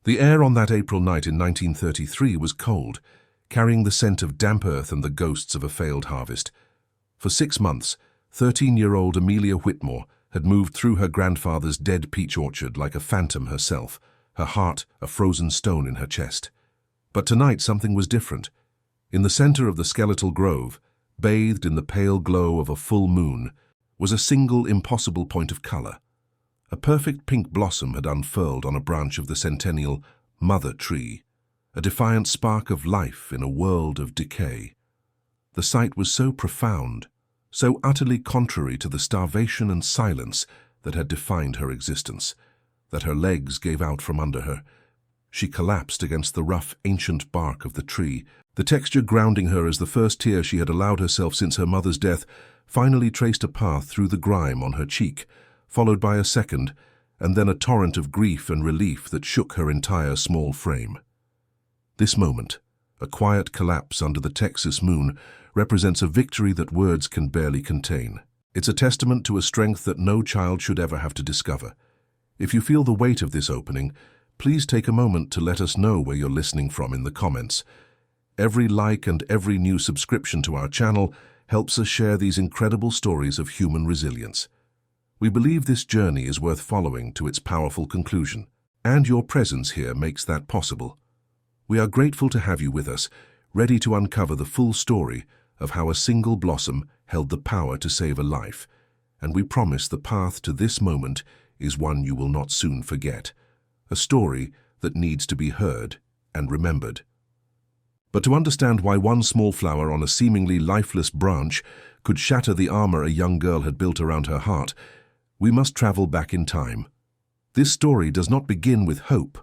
The air on that April night in 1933 was cold, carrying the scent of damp earth and the ghosts of a failed harvest. For 6 months, 13-year-old Amelia Whitmore had moved through her grandfather's dead peach orchard like a phantom herself, her heart a frozen stone in her chest. But tonight something was different. In the center of the skeletal grove, bathed in the pale glow of a full moon, was a single impossible point of color. A perfect pink blossom had unfurled on a branch of the centennial mother tree, a defiant spark of life in a world of decay. The sight was so profound, so utterly contrary to the starvation and silence that had defined her existence, that her legs gave out from under her. She collapsed against the rough, ancient bark of the tree, the texture grounding her as the first tear she had allowed herself since her mother's death finally traced a path through the grime on her cheek, followed by a second, and then a torrent of grief and relief that shook her entire small frame. This moment, a quiet collapse under the Texas moon, represents a victory that words can barely contain. It's a testament to a strength that no child should ever have to discover. If you feel the weight of this opening, please take a moment to let us know where you're listening from in the comments. Every like and every new subscription to our channel helps us share these incredible stories of human resilience. We believe this journey is worth following to its powerful conclusion, and your presence here makes that possible. We are grateful to have you with us, ready to uncover the full story of how a single blossom held the power to save a life, and we promise the path to this moment is one you will not soon forget, a story that needs to be heard and remembered. But to understand why one small flower on a seemingly lifeless branch could shatter the armor a young girl had built around her heart, we must travel back in time. This story does not begin with hope,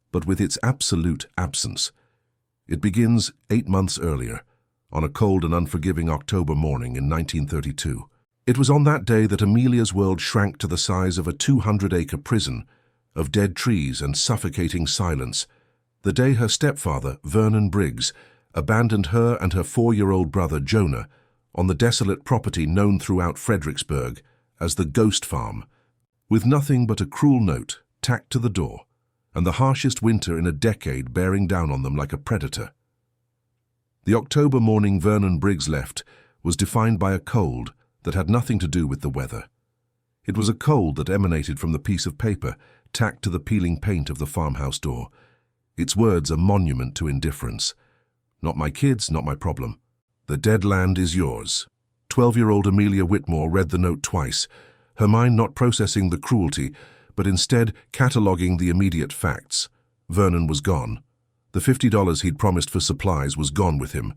but with its absolute absence. It begins 8 months earlier, on a cold and unforgiving October morning in 1932. It was on that day that Amelia's world shrank to the size of a 200-acre prison, of dead trees and suffocating silence, the day her stepfather, Vernon Briggs, abandoned her and her 4-year-old brother, Jonah, on the desolate property known throughout Fredericksburg as the Ghost Farm, with nothing but a cruel note tacked to the door, and the harshest winter in a decade bearing down on them like a predator. The October morning Vernon Briggs left was defined by a cold that had nothing to do with the weather. It was a cold that emanated from the piece of paper tacked to the peeling paint of the farmhouse door, its words a monument to indifference. Not my kids, not my problem. The dead land is yours. 12-year-old Amelia Whitmore read the note twice, her mind not processing the cruelty, but instead cataloguing the immediate facts. Vernon was gone. The $50 he'd promised for supplies was gone with him,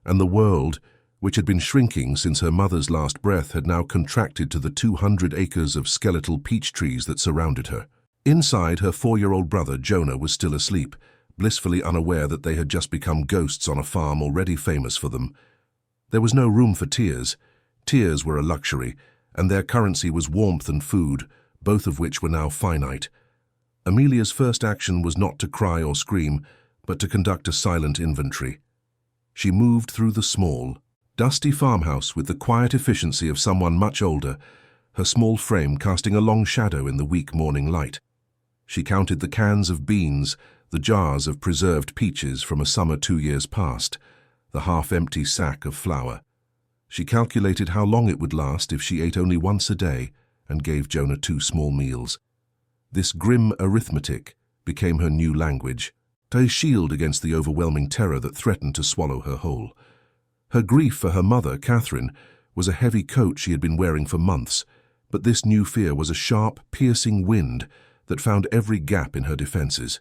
and the world, which had been shrinking since her mother's last breath, had now contracted to the 200 acres of skeletal peach trees that surrounded her. Inside, her 4-year-old brother, Jonah, was still asleep, blissfully unaware that they had just become ghosts on a farm already famous for them. There was no room for tears. Tears were a luxury, and their currency was warmth and food, both of which were now finite. Amelia's first action was not to cry or scream, but to conduct a silent inventory. She moved through the small, dusty farmhouse with the quiet efficiency of someone much older, her small frame casting a long shadow in the weak morning light. She counted the cans of beans, the jars of preserved peaches from a summer 2 years past, the half-empty sack of flour. She calculated how long it would last if she ate only once a day and gave Jonah 2 small meals. This grim arithmetic became her new language, a shield against the overwhelming terror that threatened to swallow her whole. Her grief for her mother, Catherine, was a heavy coat she had been wearing for months, but this new fear was a sharp, piercing wind that found every gap in her defenses.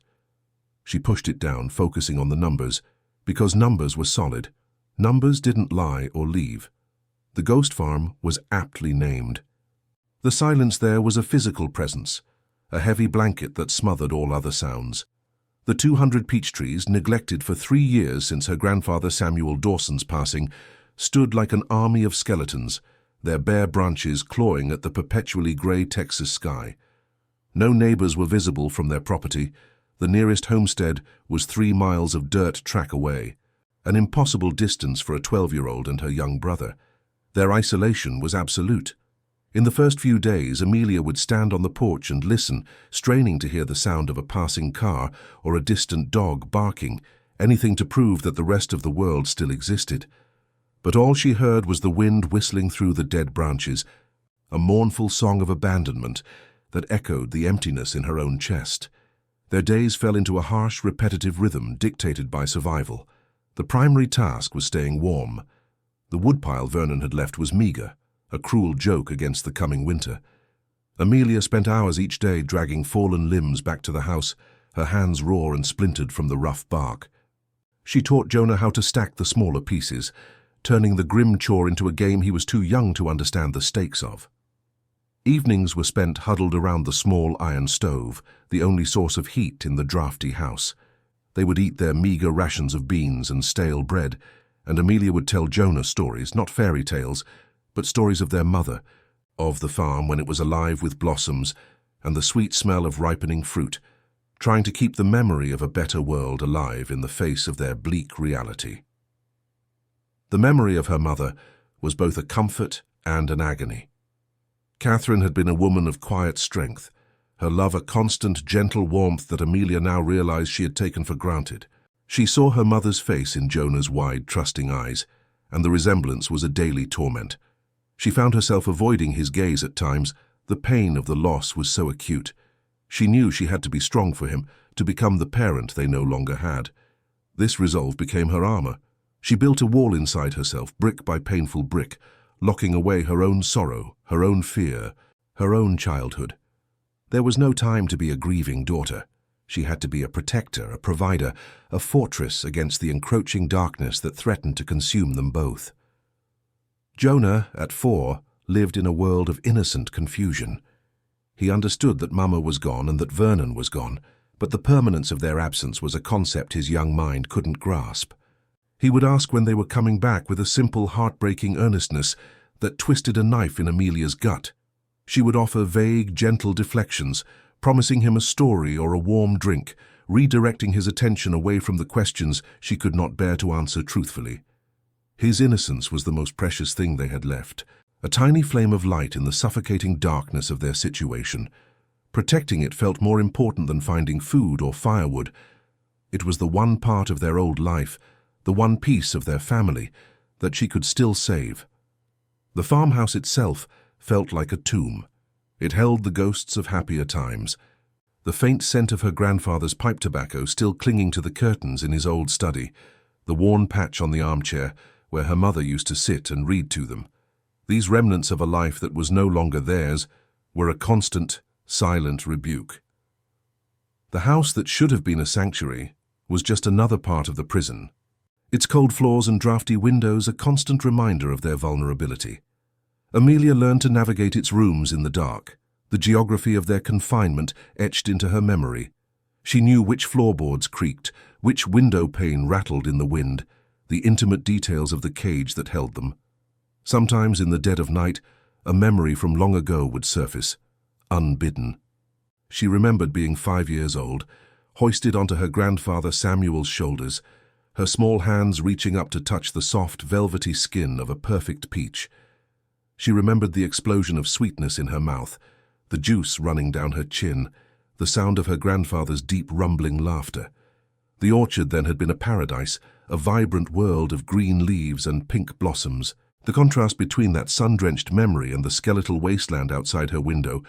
She pushed it down, focusing on the numbers, because numbers were solid. Numbers didn't lie or leave. The ghost farm was aptly named. The silence there was a physical presence, a heavy blanket that smothered all other sounds. The 200 peach trees, neglected for 3 years since her grandfather Samuel Dawson's passing, stood like an army of skeletons, their bare branches clawing at the perpetually grey Texas sky. No neighbors were visible from their property. The nearest homestead was 3 miles of dirt track away, an impossible distance for a 12-year-old and her young brother. Their isolation was absolute. In the first few days, Amelia would stand on the porch and listen, straining to hear the sound of a passing car or a distant dog barking, anything to prove that the rest of the world still existed. But all she heard was the wind whistling through the dead branches, a mournful song of abandonment that echoed the emptiness in her own chest. Their days fell into a harsh, repetitive rhythm dictated by survival. The primary task was staying warm. The woodpile Vernon had left was meager, a cruel joke against the coming winter. Amelia spent hours each day dragging fallen limbs back to the house, her hands raw and splintered from the rough bark. She taught Jonah how to stack the smaller pieces, turning the grim chore into a game he was too young to understand the stakes of. Evenings were spent huddled around the small iron stove, the only source of heat in the drafty house. They would eat their meager rations of beans and stale bread, and Amelia would tell Jonah stories, not fairy tales, but stories of their mother, of the farm when it was alive with blossoms and the sweet smell of ripening fruit, trying to keep the memory of a better world alive in the face of their bleak reality. The memory of her mother was both a comfort and an agony. Catherine had been a woman of quiet strength, her love a constant, gentle warmth that Amelia now realized she had taken for granted. She saw her mother's face in Jonah's wide, trusting eyes, and the resemblance was a daily torment. She found herself avoiding his gaze at times. The pain of the loss was so acute. She knew she had to be strong for him, to become the parent they no longer had. This resolve became her armor. She built a wall inside herself, brick by painful brick, locking away her own sorrow, her own fear, her own childhood. There was no time to be a grieving daughter. She had to be a protector, a provider, a fortress against the encroaching darkness that threatened to consume them both. Jonah, at 4, lived in a world of innocent confusion. He understood that Mama was gone and that Vernon was gone, but the permanence of their absence was a concept his young mind couldn't grasp. He would ask when they were coming back with a simple, heartbreaking earnestness that twisted a knife in Amelia's gut. She would offer vague, gentle deflections, promising him a story or a warm drink, redirecting his attention away from the questions she could not bear to answer truthfully. His innocence was the most precious thing they had left, a tiny flame of light in the suffocating darkness of their situation. Protecting it felt more important than finding food or firewood. It was the one part of their old life, the one piece of their family, that she could still save. The farmhouse itself felt like a tomb. It held the ghosts of happier times, the faint scent of her grandfather's pipe tobacco still clinging to the curtains in his old study, the worn patch on the armchair where her mother used to sit and read to them. These remnants of a life that was no longer theirs were a constant, silent rebuke. The house that should have been a sanctuary was just another part of the prison, its cold floors and drafty windows a constant reminder of their vulnerability. Amelia learned to navigate its rooms in the dark, the geography of their confinement etched into her memory. She knew which floorboards creaked, which window pane rattled in the wind, the intimate details of the cage that held them. Sometimes in the dead of night, a memory from long ago would surface, unbidden. She remembered being 5 years old, hoisted onto her grandfather Samuel's shoulders, her small hands reaching up to touch the soft, velvety skin of a perfect peach. She remembered the explosion of sweetness in her mouth, the juice running down her chin, the sound of her grandfather's deep, rumbling laughter. The orchard then had been a paradise, a vibrant world of green leaves and pink blossoms. The contrast between that sun-drenched memory and the skeletal wasteland outside her window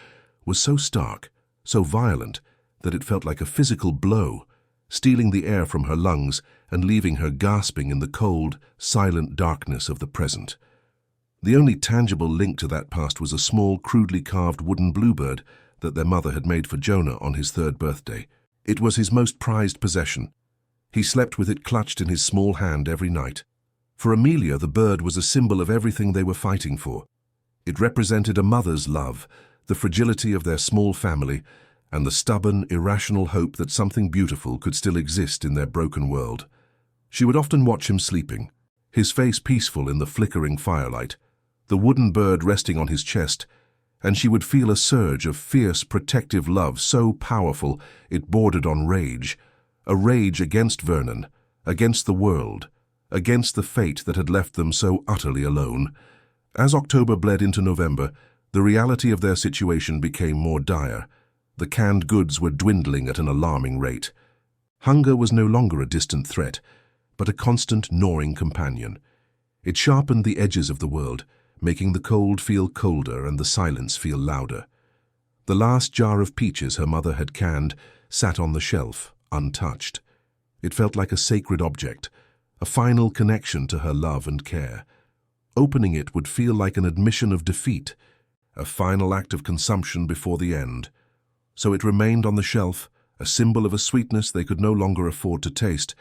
was so stark, so violent, that it felt like a physical blow, stealing the air from her lungs and leaving her gasping in the cold, silent darkness of the present. The only tangible link to that past was a small, crudely carved wooden bluebird that their mother had made for Jonah on his 3rd birthday. It was his most prized possession. He slept with it clutched in his small hand every night. For Amelia, the bird was a symbol of everything they were fighting for. It represented a mother's love, the fragility of their small family, and the stubborn, irrational hope that something beautiful could still exist in their broken world. She would often watch him sleeping, his face peaceful in the flickering firelight, the wooden bird resting on his chest, and she would feel a surge of fierce, protective love so powerful it bordered on rage, a rage against Vernon, against the world, against the fate that had left them so utterly alone. As October bled into November, The reality of their situation became more dire. The canned goods were dwindling at an alarming rate. Hunger was no longer a distant threat, but a constant gnawing companion. It sharpened the edges of the world, making the cold feel colder and the silence feel louder. The last jar of peaches her mother had canned sat on the shelf, untouched. It felt like a sacred object, a final connection to her love and care. Opening it would feel like an admission of defeat, a final act of consumption before the end. So it remained on the shelf, a symbol of a sweetness they could no longer afford to taste,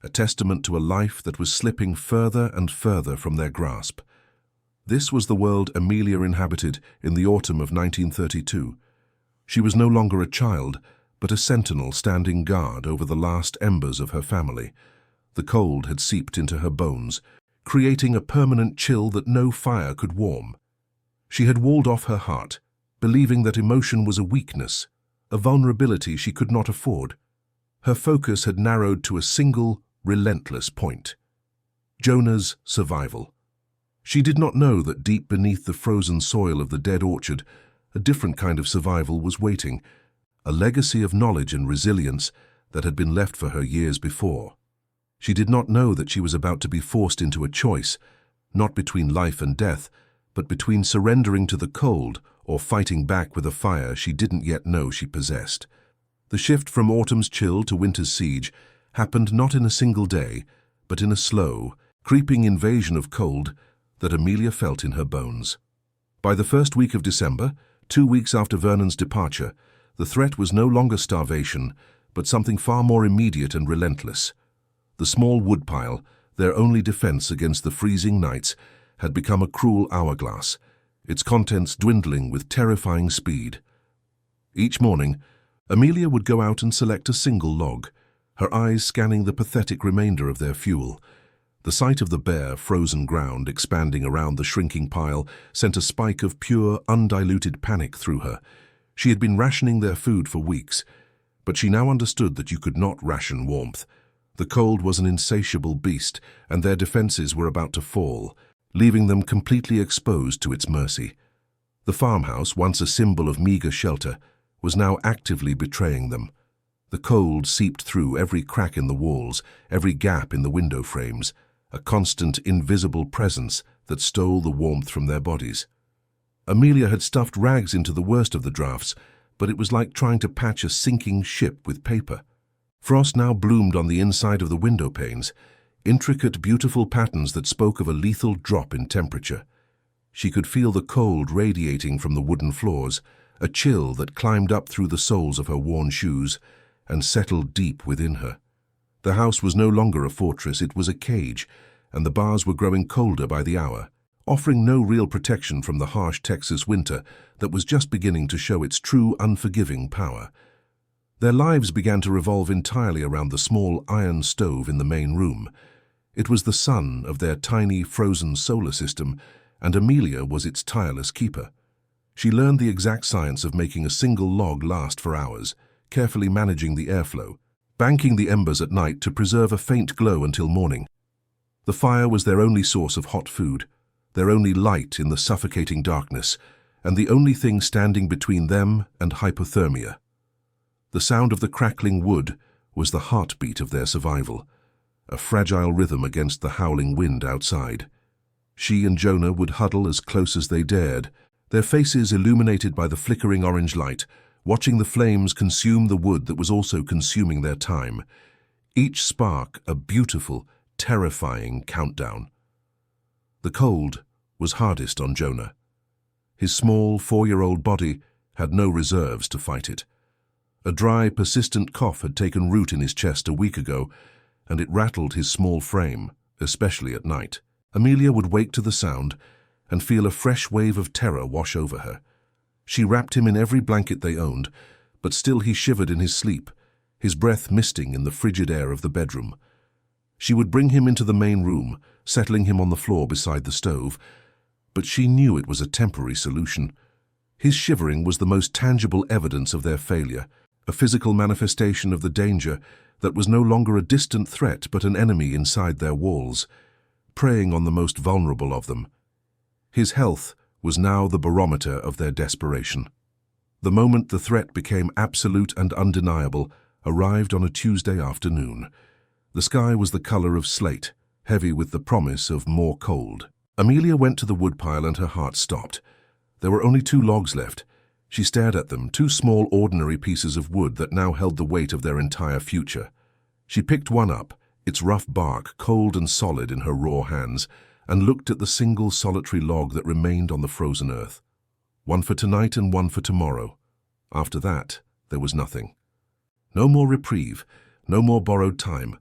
a testament to a life that was slipping further and further from their grasp. This was the world Amelia inhabited in the autumn of 1932. She was no longer a child, but a sentinel standing guard over the last embers of her family. The cold had seeped into her bones, creating a permanent chill that no fire could warm. She had walled off her heart, believing that emotion was a weakness, a vulnerability she could not afford. Her focus had narrowed to a single, relentless point: Jonah's survival. She did not know that deep beneath the frozen soil of the dead orchard, a different kind of survival was waiting, a legacy of knowledge and resilience that had been left for her years before. She did not know that she was about to be forced into a choice, not between life and death, but between surrendering to the cold or fighting back with a fire she didn't yet know she possessed. The shift from autumn's chill to winter's siege happened not in a single day, but in a slow, creeping invasion of cold that Amelia felt in her bones. By the first week of December, 2 weeks after Vernon's departure, the threat was no longer starvation, but something far more immediate and relentless. The small woodpile, their only defense against the freezing nights, had become a cruel hourglass, its contents dwindling with terrifying speed. Each morning, Amelia would go out and select a single log, her eyes scanning the pathetic remainder of their fuel. The sight of the bare, frozen ground expanding around the shrinking pile sent a spike of pure, undiluted panic through her. She had been rationing their food for weeks, but she now understood that you could not ration warmth. The cold was an insatiable beast, and their defenses were about to fall, leaving them completely exposed to its mercy. The farmhouse, once a symbol of meager shelter, was now actively betraying them. The cold seeped through every crack in the walls, every gap in the window frames, a constant, invisible presence that stole the warmth from their bodies. Amelia had stuffed rags into the worst of the drafts, but it was like trying to patch a sinking ship with paper. Frost now bloomed on the inside of the window panes, intricate, beautiful patterns that spoke of a lethal drop in temperature. She could feel the cold radiating from the wooden floors, a chill that climbed up through the soles of her worn shoes and settled deep within her. The house was no longer a fortress, it was a cage, and the bars were growing colder by the hour, offering no real protection from the harsh Texas winter that was just beginning to show its true, unforgiving power. Their lives began to revolve entirely around the small iron stove in the main room. It was the sun of their tiny, frozen solar system, and Amelia was its tireless keeper. She learned the exact science of making a single log last for hours, carefully managing the airflow, banking the embers at night to preserve a faint glow until morning. The fire was their only source of hot food, their only light in the suffocating darkness, and the only thing standing between them and hypothermia. The sound of the crackling wood was the heartbeat of their survival, a fragile rhythm against the howling wind outside. She and Jonah would huddle as close as they dared, their faces illuminated by the flickering orange light, watching the flames consume the wood that was also consuming their time. Each spark a beautiful, terrifying countdown. The cold was hardest on Jonah. His small, 4-year-old body had no reserves to fight it. A dry, persistent cough had taken root in his chest a week ago, and it rattled his small frame, especially at night. Amelia would wake to the sound and feel a fresh wave of terror wash over her. She wrapped him in every blanket they owned, but still he shivered in his sleep, his breath misting in the frigid air of the bedroom. She would bring him into the main room, settling him on the floor beside the stove, but she knew it was a temporary solution. His shivering was the most tangible evidence of their failure, a physical manifestation of the danger that was no longer a distant threat but an enemy inside their walls, preying on the most vulnerable of them. His health was now the barometer of their desperation. The moment the threat became absolute and undeniable arrived on a Tuesday afternoon. The sky was the color of slate, heavy with the promise of more cold. Amelia went to the woodpile and her heart stopped. There were only 2 logs left. She stared at them, 2 small, ordinary pieces of wood that now held the weight of their entire future. She picked one up, its rough bark cold and solid in her raw hands, and looked at the single solitary log that remained on the frozen earth. One for tonight and one for tomorrow. After that, there was nothing. No more reprieve, no more borrowed time.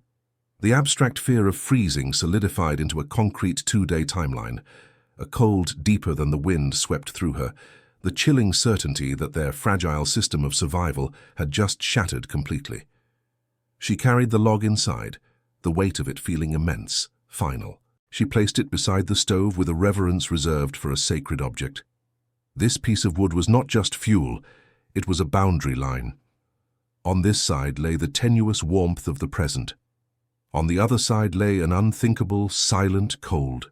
The abstract fear of freezing solidified into a concrete 2-day timeline. A cold deeper than the wind swept through her, the chilling certainty that their fragile system of survival had just shattered completely. She carried the log inside, the weight of it feeling immense, final. She placed it beside the stove with a reverence reserved for a sacred object. This piece of wood was not just fuel, it was a boundary line. On this side lay the tenuous warmth of the present. On the other side lay an unthinkable, silent cold.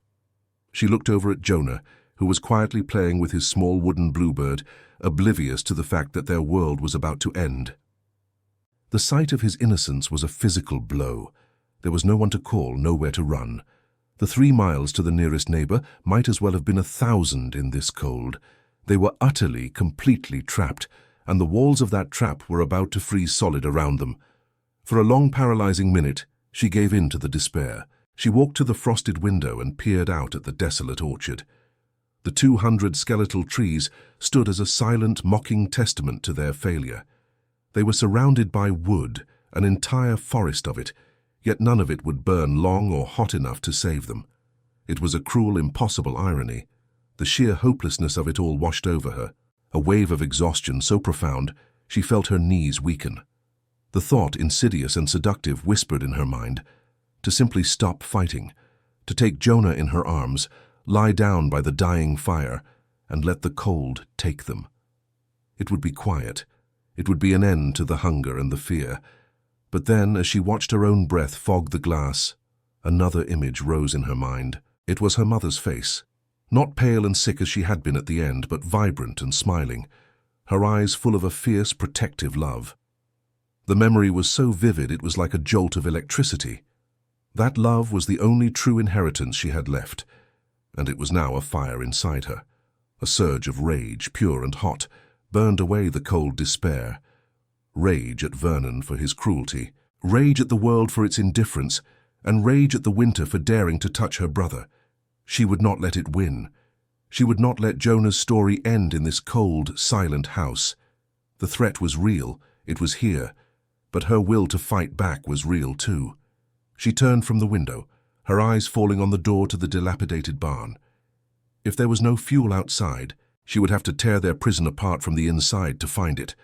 She looked over at Jonah, who was quietly playing with his small wooden bluebird, oblivious to the fact that their world was about to end. The sight of his innocence was a physical blow. There was no one to call, nowhere to run. The 3 miles to the nearest neighbor might as well have been 1,000 in this cold. They were utterly, completely trapped, and the walls of that trap were about to freeze solid around them. For a long, paralyzing minute, she gave in to the despair. She walked to the frosted window and peered out at the desolate orchard. The 200 skeletal trees stood as a silent, mocking testament to their failure. They were surrounded by wood, an entire forest of it, yet none of it would burn long or hot enough to save them. It was a cruel, impossible irony. The sheer hopelessness of it all washed over her, a wave of exhaustion so profound she felt her knees weaken. The thought, insidious and seductive, whispered in her mind, to simply stop fighting, to take Jonah in her arms, lie down by the dying fire, and let the cold take them. It would be quiet. It would be an end to the hunger and the fear. But then, as she watched her own breath fog the glass, another image rose in her mind. It was her mother's face. Not pale and sick as she had been at the end, but vibrant and smiling, her eyes full of a fierce, protective love. The memory was so vivid it was like a jolt of electricity. That love was the only true inheritance she had left, and it was now afire inside her. A surge of rage, pure and hot, burned away the cold despair. Rage at Vernon for his cruelty, rage at the world for its indifference, and rage at the winter for daring to touch her brother. She would not let it win. She would not let Jonah's story end in this cold, silent house. The threat was real, it was here, but her will to fight back was real too. She turned from the window, her eyes falling on the door to the dilapidated barn. If there was no fuel outside, she would have to tear their prison apart from the inside to find it.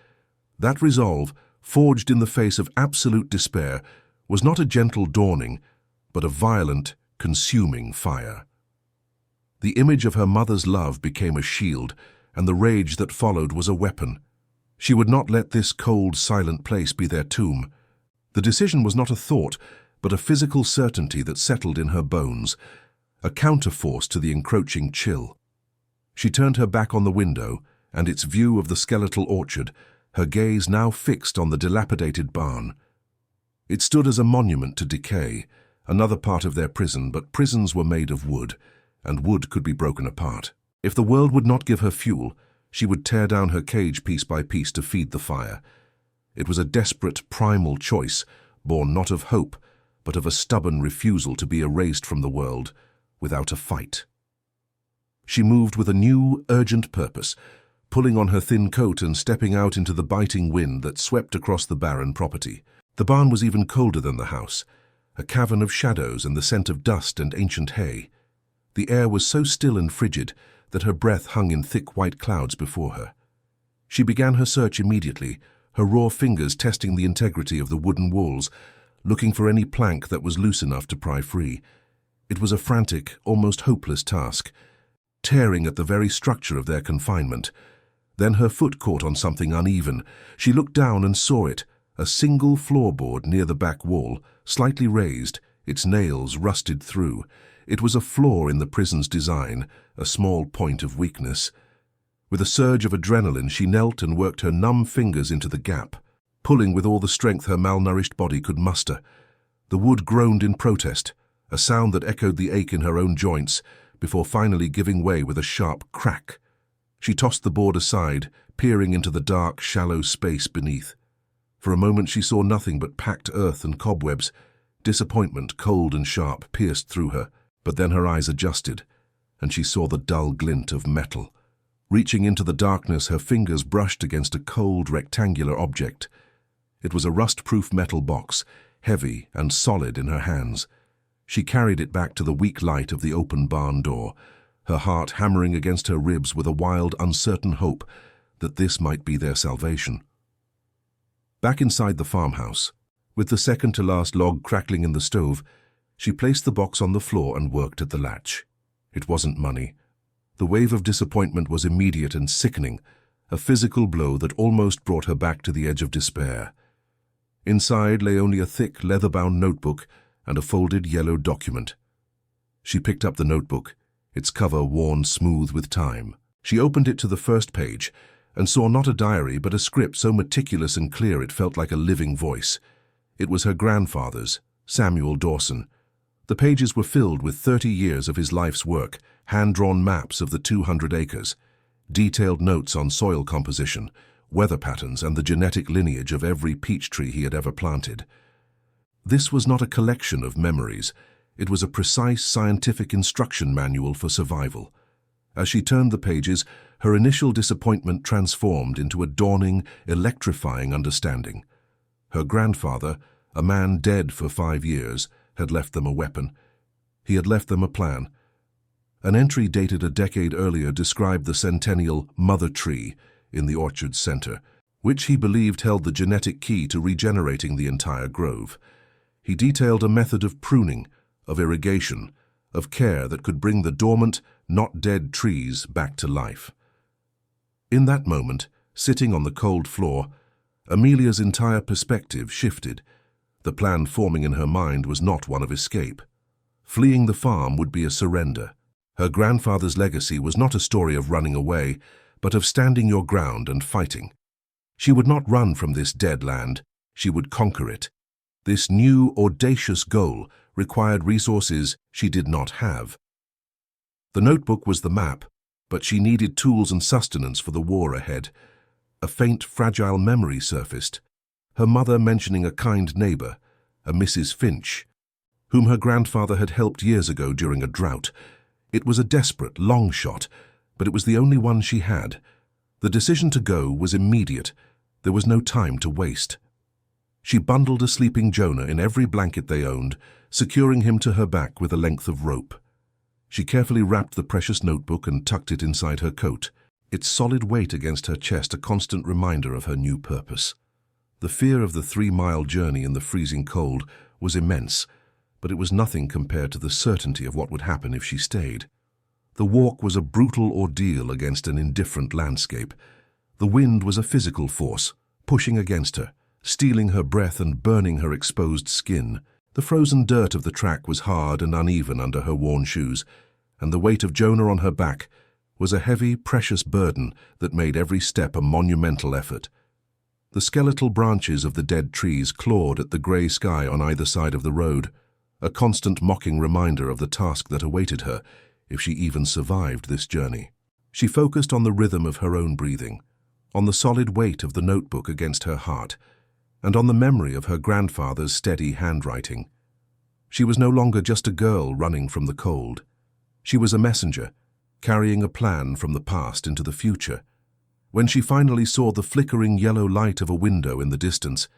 That resolve, forged in the face of absolute despair, was not a gentle dawning, but a violent, consuming fire. The image of her mother's love became a shield, and the rage that followed was a weapon. She would not let this cold, silent place be their tomb. The decision was not a thought, but a physical certainty that settled in her bones, a counterforce to the encroaching chill. She turned her back on the window and its view of the skeletal orchard, her gaze now fixed on the dilapidated barn. It stood as a monument to decay, another part of their prison, but prisons were made of wood, and wood could be broken apart. If the world would not give her fuel, she would tear down her cage piece by piece to feed the fire. It was a desperate, primal choice, born not of hope, but of a stubborn refusal to be erased from the world without a fight. She moved with a new, urgent purpose, pulling on her thin coat and stepping out into the biting wind that swept across the barren property. The barn was even colder than the house, a cavern of shadows and the scent of dust and ancient hay. The air was so still and frigid that her breath hung in thick white clouds before her. She began her search immediately, her raw fingers testing the integrity of the wooden walls, looking for any plank that was loose enough to pry free. It was a frantic, almost hopeless task, tearing at the very structure of their confinement. Then her foot caught on something uneven. She looked down and saw it, a single floorboard near the back wall, slightly raised, its nails rusted through. It was a flaw in the prison's design, a small point of weakness. With a surge of adrenaline, she knelt and worked her numb fingers into the gap, pulling with all the strength her malnourished body could muster. The wood groaned in protest, a sound that echoed the ache in her own joints, before finally giving way with a sharp crack. She tossed the board aside, peering into the dark, shallow space beneath. For a moment she saw nothing but packed earth and cobwebs. Disappointment, cold and sharp, pierced through her, but then her eyes adjusted, and she saw the dull glint of metal. Reaching into the darkness, her fingers brushed against a cold, rectangular object. It was a rust-proof metal box, heavy and solid in her hands. She carried it back to the weak light of the open barn door, her heart hammering against her ribs with a wild, uncertain hope that this might be their salvation. Back inside the farmhouse, with the second-to-last log crackling in the stove, she placed the box on the floor and worked at the latch. It wasn't money. The wave of disappointment was immediate and sickening, a physical blow that almost brought her back to the edge of despair. Inside lay only a thick, leather-bound notebook and a folded yellow document. She picked up the notebook, its cover worn smooth with time. She opened it to the first page and saw not a diary but a script so meticulous and clear it felt like a living voice. It was her grandfather's, Samuel Dawson. The pages were filled with 30 years of his life's work, hand-drawn maps of the 200 acres, detailed notes on soil composition, weather patterns, and the genetic lineage of every peach tree he had ever planted. This was not a collection of memories. It was a precise scientific instruction manual for survival. As she turned the pages, her initial disappointment transformed into a dawning, electrifying understanding. Her grandfather, a man dead for 5 years, had left them a weapon. He had left them a plan. An entry dated a decade earlier described the centennial mother tree in the orchard's center, which he believed held the genetic key to regenerating the entire grove. He detailed a method of pruning, of irrigation, of care that could bring the dormant, not dead trees back to life. In that moment, sitting on the cold floor, Amelia's entire perspective shifted. The plan forming in her mind was not one of escape. Fleeing the farm would be a surrender. Her grandfather's legacy was not a story of running away, but of standing your ground and fighting. She would not run from this dead land. She would conquer it. This new, audacious goal required resources she did not have. The notebook was the map, but she needed tools and sustenance for the war ahead. A faint, fragile memory surfaced. Her mother mentioning a kind neighbor, a Mrs. Finch, whom her grandfather had helped years ago during a drought. It was a desperate, long shot, but it was the only one she had. The decision to go was immediate. There was no time to waste. She bundled a sleeping Jonah in every blanket they owned, securing him to her back with a length of rope. She carefully wrapped the precious notebook and tucked it inside her coat, its solid weight against her chest a constant reminder of her new purpose. The fear of the 3-mile journey in the freezing cold was immense, but it was nothing compared to the certainty of what would happen if she stayed. The walk was a brutal ordeal against an indifferent landscape. The wind was a physical force, pushing against her, stealing her breath and burning her exposed skin. The frozen dirt of the track was hard and uneven under her worn shoes, and the weight of Jonah on her back was a heavy, precious burden that made every step a monumental effort. The skeletal branches of the dead trees clawed at the grey sky on either side of the road, a constant mocking reminder of the task that awaited her if she even survived this journey. She focused on the rhythm of her own breathing, on the solid weight of the notebook against her heart, and on the memory of her grandfather's steady handwriting. She was no longer just a girl running from the cold. She was a messenger, carrying a plan from the past into the future. When she finally saw the flickering yellow light of a window in the distance,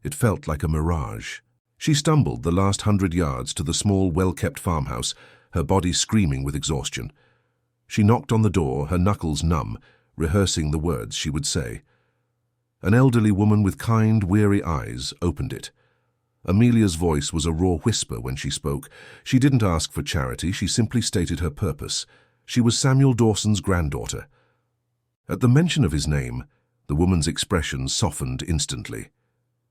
it felt like a mirage. She stumbled the last 100 yards to the small, well-kept farmhouse, her body screaming with exhaustion. She knocked on the door, her knuckles numb, rehearsing the words she would say. An elderly woman with kind, weary eyes opened it. Amelia's voice was a raw whisper when she spoke. She didn't ask for charity, she simply stated her purpose. She was Samuel Dawson's granddaughter. At the mention of his name, the woman's expression softened instantly.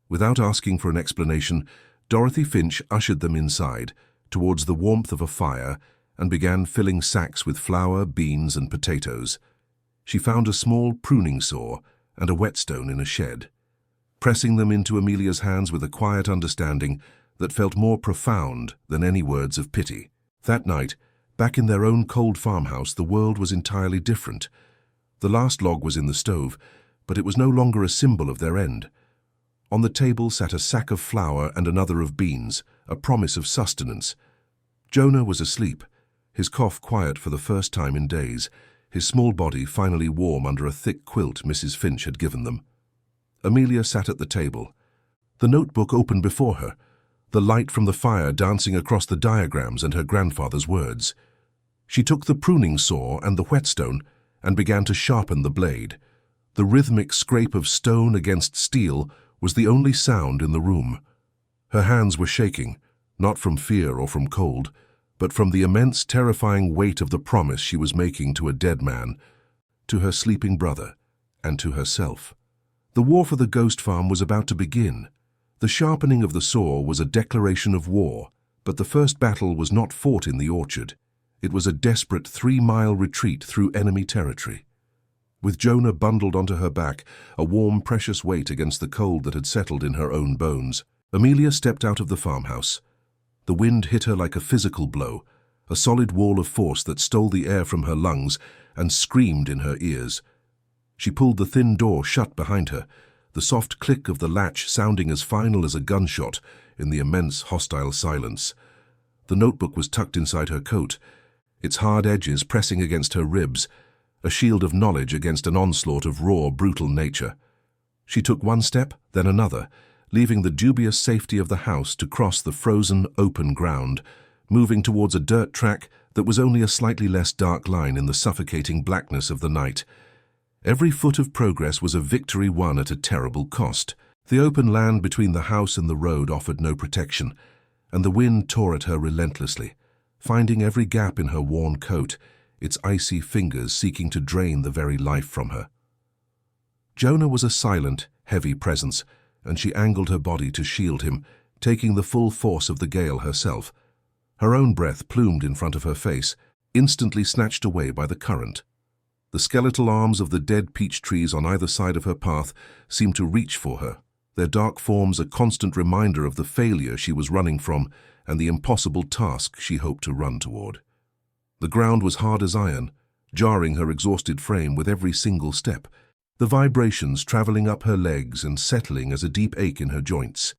Without asking for an explanation, Dorothy Finch ushered them inside, towards the warmth of a fire and began filling sacks with flour, beans, and potatoes. She found a small pruning saw and a whetstone in a shed, pressing them into Amelia's hands with a quiet understanding that felt more profound than any words of pity. That night, back in their own cold farmhouse, the world was entirely different. The last log was in the stove, but it was no longer a symbol of their end. On the table sat a sack of flour and another of beans, a promise of sustenance. Jonah was asleep, his cough quiet for the first time in days, his small body finally warm under a thick quilt Mrs. Finch had given them. Amelia sat at the table, the notebook open before her, the light from the fire dancing across the diagrams and her grandfather's words. She took the pruning saw and the whetstone and began to sharpen the blade. The rhythmic scrape of stone against steel was the only sound in the room. Her hands were shaking, not from fear or from cold, but from the immense, terrifying weight of the promise she was making to a dead man, to her sleeping brother, and to herself. The war for the ghost farm was about to begin. The sharpening of the saw was a declaration of war, but the first battle was not fought in the orchard. It was a desperate 3-mile retreat through enemy territory. With Jonah bundled onto her back, a warm, precious weight against the cold that had settled in her own bones, Amelia stepped out of the farmhouse. The wind hit her like a physical blow, a solid wall of force that stole the air from her lungs and screamed in her ears. She pulled the thin door shut behind her, the soft click of the latch sounding as final as a gunshot in the immense, hostile silence. The notebook was tucked inside her coat, its hard edges pressing against her ribs, a shield of knowledge against an onslaught of raw, brutal nature. She took one step, then another, leaving the dubious safety of the house to cross the frozen, open ground, moving towards a dirt track that was only a slightly less dark line in the suffocating blackness of the night. Every foot of progress was a victory won at a terrible cost. The open land between the house and the road offered no protection, and the wind tore at her relentlessly, finding every gap in her worn coat, its icy fingers seeking to drain the very life from her. Jonah was a silent, heavy presence, and she angled her body to shield him, taking the full force of the gale herself. Her own breath plumed in front of her face, instantly snatched away by the current. The skeletal arms of the dead peach trees on either side of her path seemed to reach for her, their dark forms a constant reminder of the failure she was running from and the impossible task she hoped to run toward. The ground was hard as iron, jarring her exhausted frame with every single step, the vibrations traveling up her legs and settling as a deep ache in her joints.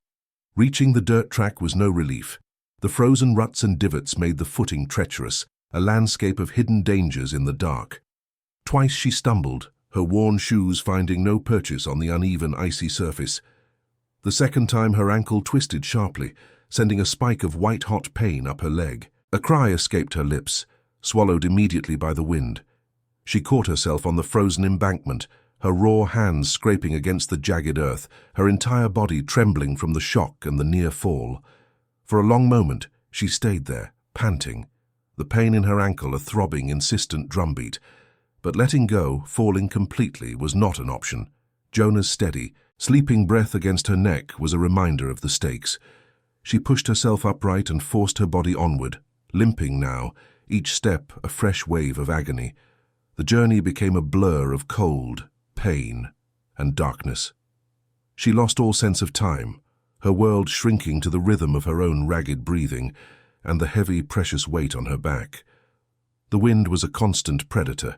Reaching the dirt track was no relief. The frozen ruts and divots made the footing treacherous, a landscape of hidden dangers in the dark. Twice she stumbled, her worn shoes finding no purchase on the uneven, icy surface. The second time her ankle twisted sharply, sending a spike of white-hot pain up her leg. A cry escaped her lips, swallowed immediately by the wind. She caught herself on the frozen embankment, her raw hands scraping against the jagged earth, her entire body trembling from the shock and the near fall. For a long moment, she stayed there, panting, the pain in her ankle a throbbing, insistent drumbeat. But letting go, falling completely, was not an option. Jonah's steady, sleeping breath against her neck was a reminder of the stakes. She pushed herself upright and forced her body onward, limping now, each step a fresh wave of agony. The journey became a blur of cold, pain, and darkness. She lost all sense of time, her world shrinking to the rhythm of her own ragged breathing and the heavy, precious weight on her back. The wind was a constant predator,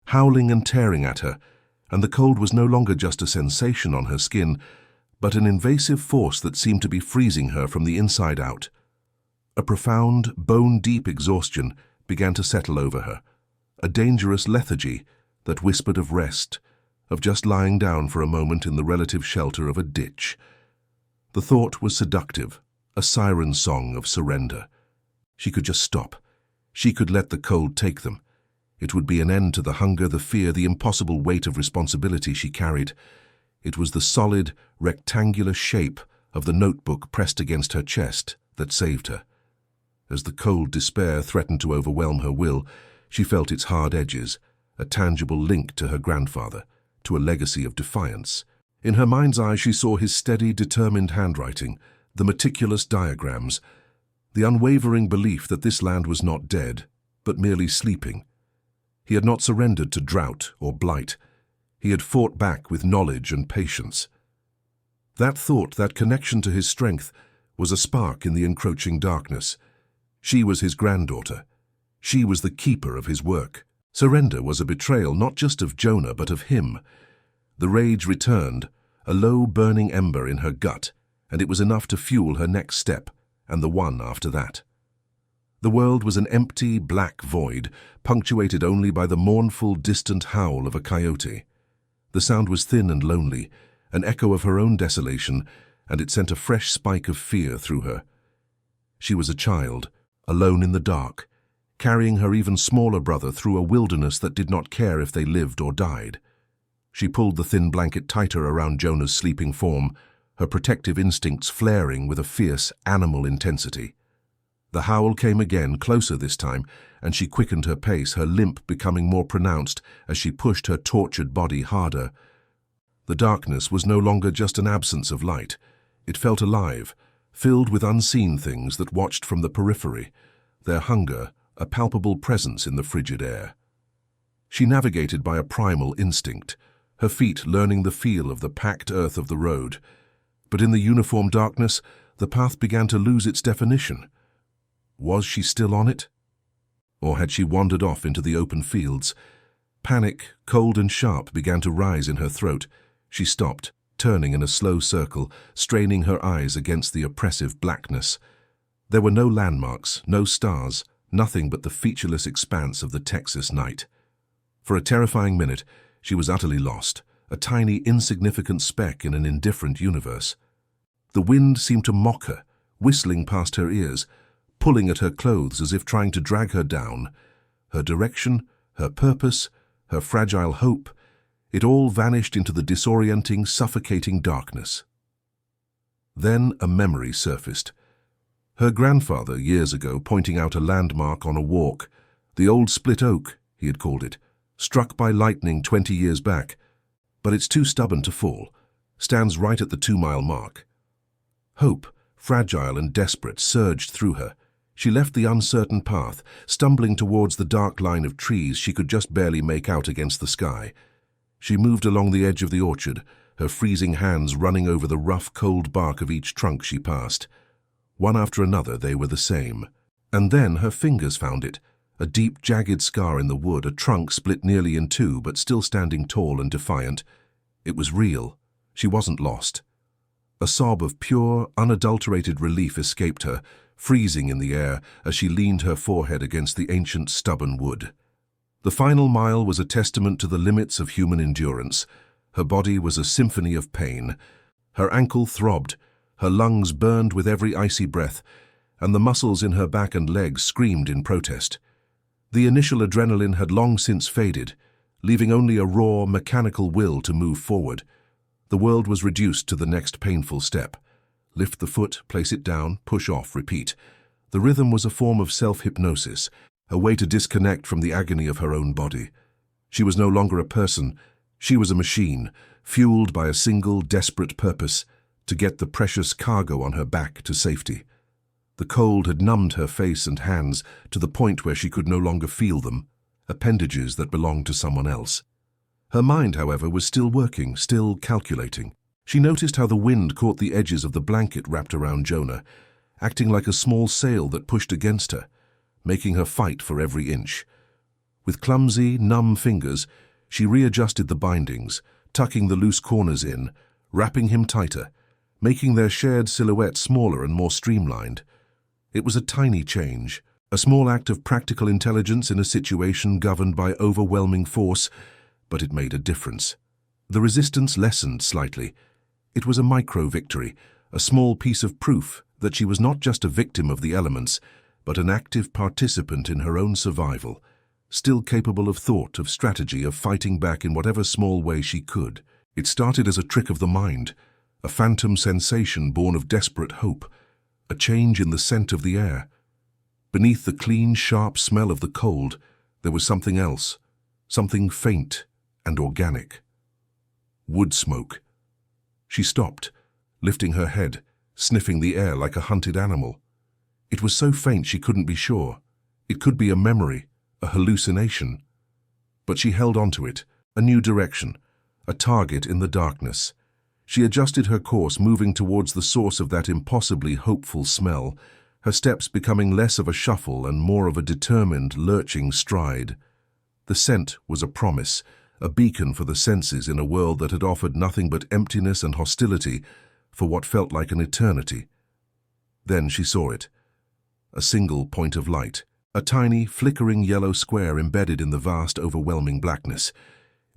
howling and tearing at her, and the cold was no longer just a sensation on her skin, but an invasive force that seemed to be freezing her from the inside out. A profound, bone-deep exhaustion began to settle over her, a dangerous lethargy that whispered of rest, of just lying down for a moment in the relative shelter of a ditch. The thought was seductive, a siren song of surrender. She could just stop. She could let the cold take them. It would be an end to the hunger, the fear, the impossible weight of responsibility she carried. It was the solid, rectangular shape of the notebook pressed against her chest that saved her. As the cold despair threatened to overwhelm her will, she felt its hard edges, a tangible link to her grandfather, to a legacy of defiance. In her mind's eye she saw his steady, determined handwriting, the meticulous diagrams. the unwavering belief that this land was not dead, but merely sleeping. He had not surrendered to drought or blight. He had fought back with knowledge and patience. That thought, that connection to his strength, was a spark in the encroaching darkness. She was his granddaughter. She was the keeper of his work. Surrender was a betrayal not just of Jonah, but of him. The rage returned, a low burning ember in her gut, and it was enough to fuel her next step, and the one after that. The world was an empty, black void, punctuated only by the mournful, distant howl of a coyote. The sound was thin and lonely, an echo of her own desolation, and it sent a fresh spike of fear through her. She was a child, alone in the dark, carrying her even smaller brother through a wilderness that did not care if they lived or died. She pulled the thin blanket tighter around Jonah's sleeping form, her protective instincts flaring with a fierce, animal intensity. The howl came again, closer this time, and she quickened her pace, her limp becoming more pronounced as she pushed her tortured body harder. The darkness was no longer just an absence of light. It felt alive, filled with unseen things that watched from the periphery, their hunger a palpable presence in the frigid air. She navigated by a primal instinct, her feet learning the feel of the packed earth of the road. But in the uniform darkness, the path began to lose its definition. Was she still on it? Or had she wandered off into the open fields? Panic, cold and sharp, began to rise in her throat. She stopped, turning in a slow circle, straining her eyes against the oppressive blackness. There were no landmarks, no stars, nothing but the featureless expanse of the Texas night. For a terrifying minute, she was utterly lost, a tiny, insignificant speck in an indifferent universe. The wind seemed to mock her, whistling past her ears, pulling at her clothes as if trying to drag her down. Her direction, her purpose, her fragile hope, it all vanished into the disorienting, suffocating darkness. Then a memory surfaced. Her grandfather, years ago, pointing out a landmark on a walk, the old split oak, he had called it, struck by lightning 20 years back, but it's too stubborn to fall, stands right at the 2-mile mark. Hope, fragile and desperate, surged through her. She left the uncertain path, stumbling towards the dark line of trees she could just barely make out against the sky. She moved along the edge of the orchard, her freezing hands running over the rough, cold bark of each trunk she passed. One after another they were the same. And then her fingers found it, a deep, jagged scar in the wood, a trunk split nearly in two but still standing tall and defiant. It was real. She wasn't lost. A sob of pure, unadulterated relief escaped her, freezing in the air as she leaned her forehead against the ancient, stubborn wood. The final mile was a testament to the limits of human endurance. Her body was a symphony of pain. Her ankle throbbed, her lungs burned with every icy breath, and the muscles in her back and legs screamed in protest. The initial adrenaline had long since faded, leaving only a raw, mechanical will to move forward. The world was reduced to the next painful step. Lift the foot, place it down, push off, repeat. The rhythm was a form of self-hypnosis, a way to disconnect from the agony of her own body. She was no longer a person. She was a machine, fueled by a single, desperate purpose, to get the precious cargo on her back to safety. The cold had numbed her face and hands to the point where she could no longer feel them, appendages that belonged to someone else. Her mind, however, was still working, still calculating. She noticed how the wind caught the edges of the blanket wrapped around Jonah, acting like a small sail that pushed against her, making her fight for every inch. With clumsy, numb fingers, she readjusted the bindings, tucking the loose corners in, wrapping him tighter, making their shared silhouette smaller and more streamlined. It was a tiny change, a small act of practical intelligence in a situation governed by overwhelming force, but it made a difference. The resistance lessened slightly. It was a micro-victory, a small piece of proof that she was not just a victim of the elements, but an active participant in her own survival, still capable of thought, of strategy, of fighting back in whatever small way she could. It started as a trick of the mind, a phantom sensation born of desperate hope, a change in the scent of the air. Beneath the clean, sharp smell of the cold, there was something else, something faint and organic. Wood smoke. She stopped, lifting her head, sniffing the air like a hunted animal. It was so faint she couldn't be sure. It could be a memory, a hallucination. But she held on to it, a new direction, a target in the darkness. She adjusted her course, moving towards the source of that impossibly hopeful smell, her steps becoming less of a shuffle and more of a determined, lurching stride. The scent was a promise, a beacon for the senses in a world that had offered nothing but emptiness and hostility for what felt like an eternity. Then she saw it. A single point of light, a tiny, flickering yellow square embedded in the vast, overwhelming blackness.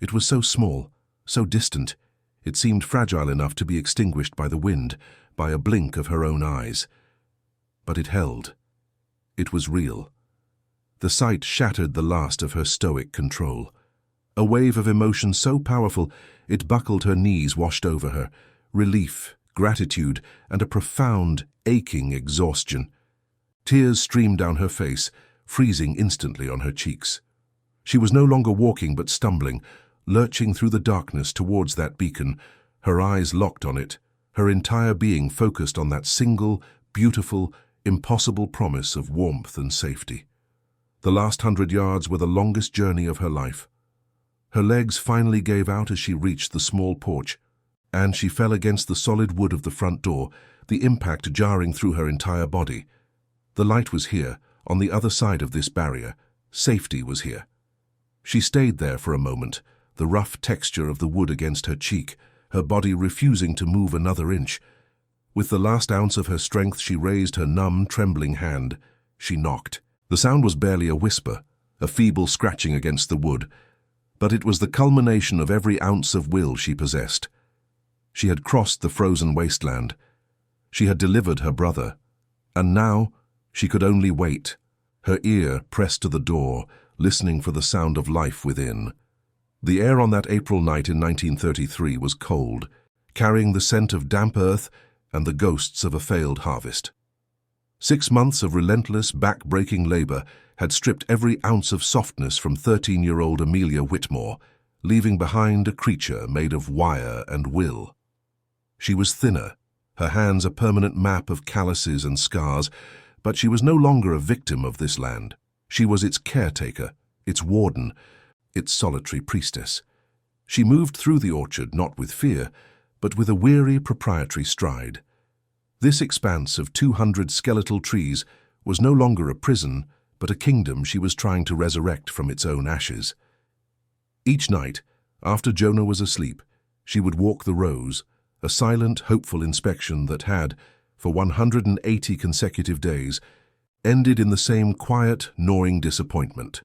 It was so small, so distant, it seemed fragile enough to be extinguished by the wind, by a blink of her own eyes. But it held. It was real. The sight shattered the last of her stoic control. A wave of emotion so powerful it buckled her knees, washed over her. Relief, gratitude, and a profound, aching exhaustion. Tears streamed down her face, freezing instantly on her cheeks. She was no longer walking but stumbling, lurching through the darkness towards that beacon, her eyes locked on it, her entire being focused on that single, beautiful, impossible promise of warmth and safety. The last 100 yards were the longest journey of her life. Her legs finally gave out as she reached the small porch, and she fell against the solid wood of the front door, the impact jarring through her entire body. The light was here, on the other side of this barrier. Safety was here. She stayed there for a moment, the rough texture of the wood against her cheek, her body refusing to move another inch. With the last ounce of her strength, she raised her numb, trembling hand. She knocked. The sound was barely a whisper, a feeble scratching against the wood, but it was the culmination of every ounce of will she possessed. She had crossed the frozen wasteland. She had delivered her brother. And now she could only wait, her ear pressed to the door, listening for the sound of life within. The air on that April night in 1933 was cold, carrying the scent of damp earth and the ghosts of a failed harvest. 6 months of relentless, back-breaking labor had stripped every ounce of softness from 13-year-old Amelia Whitmore, leaving behind a creature made of wire and will. She was thinner, her hands a permanent map of calluses and scars, but she was no longer a victim of this land. She was its caretaker, its warden, its solitary priestess. She moved through the orchard not with fear, but with a weary proprietary stride. This expanse of 200 skeletal trees was no longer a prison, but a kingdom she was trying to resurrect from its own ashes. Each night, after Jonah was asleep, she would walk the rows, a silent, hopeful inspection that had, for 180 consecutive days, ended in the same quiet, gnawing disappointment.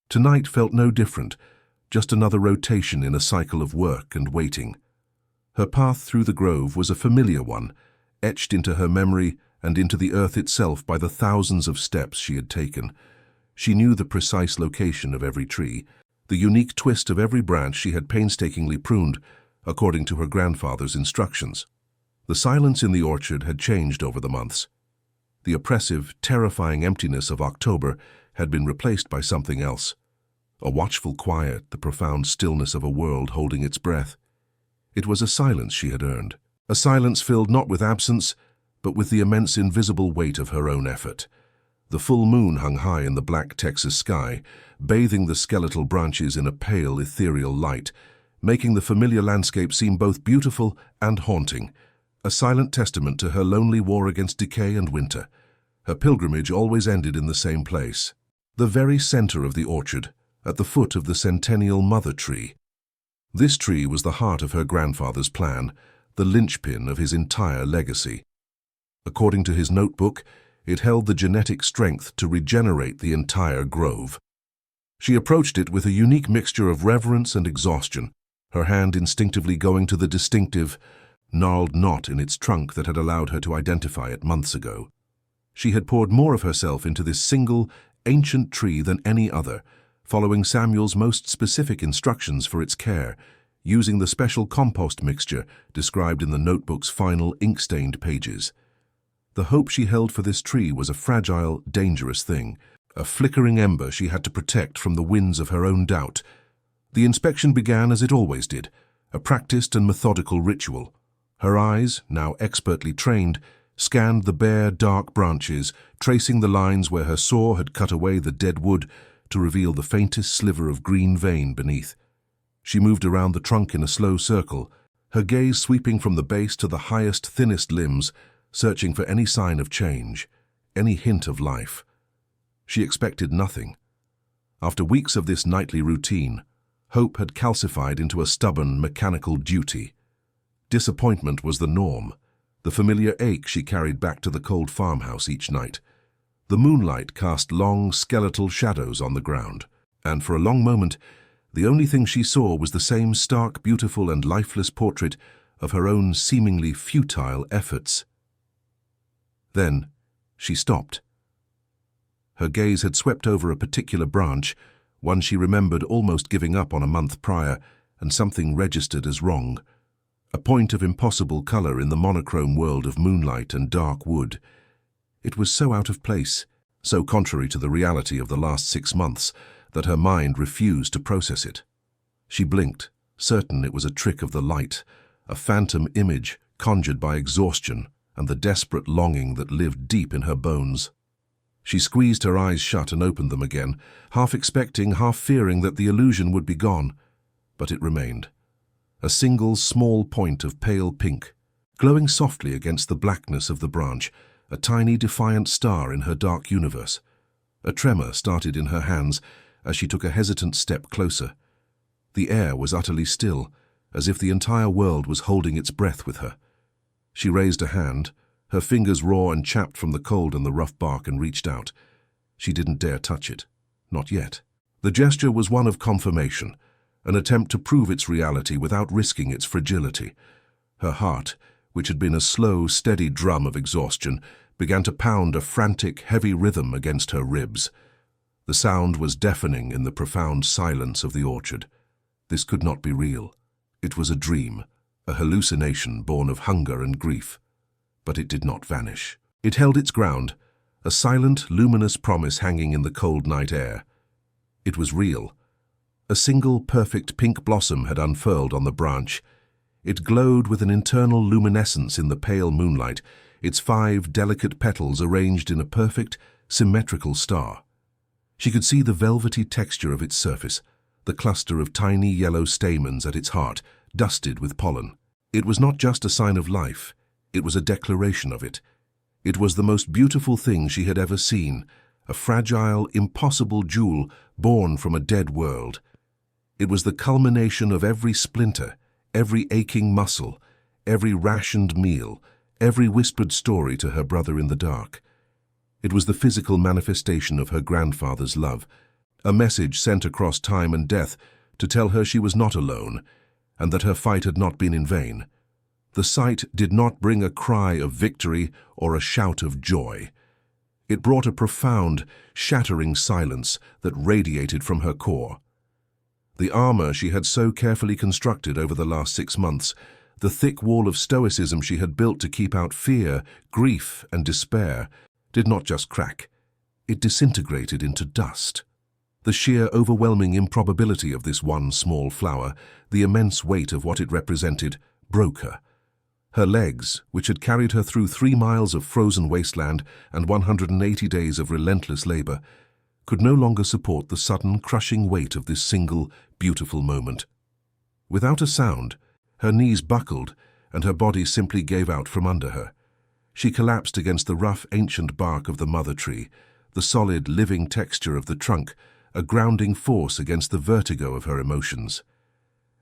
Tonight felt no different, just another rotation in a cycle of work and waiting. Her path through the grove was a familiar one, etched into her memory and into the earth itself by the thousands of steps she had taken. She knew the precise location of every tree, the unique twist of every branch she had painstakingly pruned, according to her grandfather's instructions. The silence in the orchard had changed over the months. The oppressive, terrifying emptiness of October had been replaced by something else. A watchful quiet, the profound stillness of a world holding its breath. It was a silence she had earned, a silence filled not with absence, but with the immense invisible weight of her own effort. The full moon hung high in the black Texas sky, bathing the skeletal branches in a pale, ethereal light, making the familiar landscape seem both beautiful and haunting, a silent testament to her lonely war against decay and winter. Her pilgrimage always ended in the same place, the very center of the orchard, at the foot of the centennial mother tree. This tree was the heart of her grandfather's plan, the linchpin of his entire legacy. According to his notebook, it held the genetic strength to regenerate the entire grove. She approached it with a unique mixture of reverence and exhaustion, her hand instinctively going to the distinctive, gnarled knot in its trunk that had allowed her to identify it months ago. She had poured more of herself into this single, ancient tree than any other, following Samuel's most specific instructions for its care, using the special compost mixture described in the notebook's final ink-stained pages. The hope she held for this tree was a fragile, dangerous thing, a flickering ember she had to protect from the winds of her own doubt. The inspection began as it always did, a practiced and methodical ritual. Her eyes, now expertly trained, scanned the bare, dark branches, tracing the lines where her saw had cut away the dead wood to reveal the faintest sliver of green vein beneath. She moved around the trunk in a slow circle, her gaze sweeping from the base to the highest, thinnest limbs, searching for any sign of change, any hint of life. She expected nothing. After weeks of this nightly routine, hope had calcified into a stubborn, mechanical duty. Disappointment was the norm, the familiar ache she carried back to the cold farmhouse each night. The moonlight cast long, skeletal shadows on the ground, and for a long moment, the only thing she saw was the same stark, beautiful, and lifeless portrait of her own seemingly futile efforts. Then, she stopped. Her gaze had swept over a particular branch, one she remembered almost giving up on a month prior, and something registered as wrong. A point of impossible color in the monochrome world of moonlight and dark wood. It was so out of place, so contrary to the reality of the last 6 months, that her mind refused to process it. She blinked, certain it was a trick of the light, a phantom image conjured by exhaustion and the desperate longing that lived deep in her bones. She squeezed her eyes shut and opened them again, half expecting, half fearing that the illusion would be gone. But it remained. A single small point of pale pink, glowing softly against the blackness of the branch, a tiny defiant star in her dark universe. A tremor started in her hands as she took a hesitant step closer. The air was utterly still, as if the entire world was holding its breath with her. She raised a hand, her fingers raw and chapped from the cold and the rough bark, and reached out. She didn't dare touch it. Not yet. The gesture was one of confirmation, an attempt to prove its reality without risking its fragility. Her heart, which had been a slow, steady drum of exhaustion, began to pound a frantic, heavy rhythm against her ribs. The sound was deafening in the profound silence of the orchard. This could not be real. It was a dream, a hallucination born of hunger and grief. But it did not vanish. It held its ground, a silent, luminous promise hanging in the cold night air. It was real. A single perfect pink blossom had unfurled on the branch. It glowed with an internal luminescence in the pale moonlight, its 5 delicate petals arranged in a perfect, symmetrical star. She could see the velvety texture of its surface, the cluster of tiny yellow stamens at its heart, dusted with pollen. It was not just a sign of life, it was a declaration of it. It was the most beautiful thing she had ever seen, a fragile, impossible jewel born from a dead world. It was the culmination of every splinter, every aching muscle, every rationed meal, every whispered story to her brother in the dark. It was the physical manifestation of her grandfather's love, a message sent across time and death to tell her she was not alone, and that her fight had not been in vain. The sight did not bring a cry of victory or a shout of joy. It brought a profound, shattering silence that radiated from her core. The armor she had so carefully constructed over the last 6 months, the thick wall of stoicism she had built to keep out fear, grief, and despair, did not just crack. It disintegrated into dust. The sheer overwhelming improbability of this one small flower, the immense weight of what it represented, broke her. Her legs, which had carried her through 3 miles of frozen wasteland and 180 days of relentless labor, could no longer support the sudden, crushing weight of this single, beautiful moment. Without a sound, her knees buckled and her body simply gave out from under her. She collapsed against the rough, ancient bark of the mother tree, the solid, living texture of the trunk, a grounding force against the vertigo of her emotions.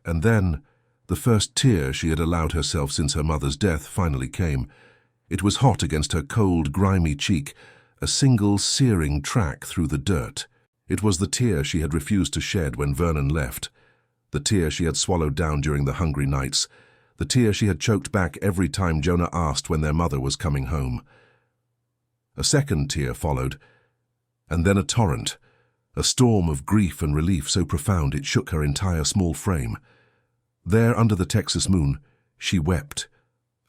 And then, the first tear she had allowed herself since her mother's death finally came. It was hot against her cold, grimy cheek, a single searing track through the dirt. It was the tear she had refused to shed when Vernon left, the tear she had swallowed down during the hungry nights, the tear she had choked back every time Jonah asked when their mother was coming home. A second tear followed, and then a torrent, a storm of grief and relief so profound it shook her entire small frame. There under the Texas moon, she wept.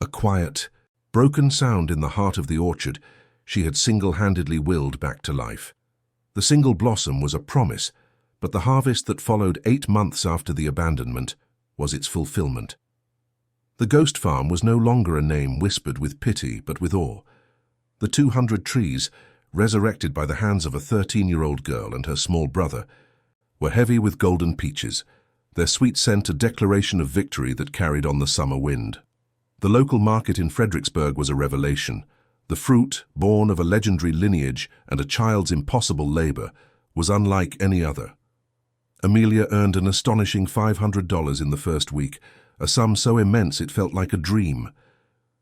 A quiet, broken sound in the heart of the orchard she had single-handedly willed back to life. The single blossom was a promise, but the harvest that followed 8 months after the abandonment was its fulfillment. The ghost farm was no longer a name whispered with pity but with awe. The 200 trees, resurrected by the hands of a 13-year-old girl and her small brother, were heavy with golden peaches, their sweet scent a declaration of victory that carried on the summer wind. The local market in Fredericksburg was a revelation. The fruit, born of a legendary lineage and a child's impossible labor, was unlike any other. Amelia earned an astonishing $500 in the first week, a sum so immense it felt like a dream.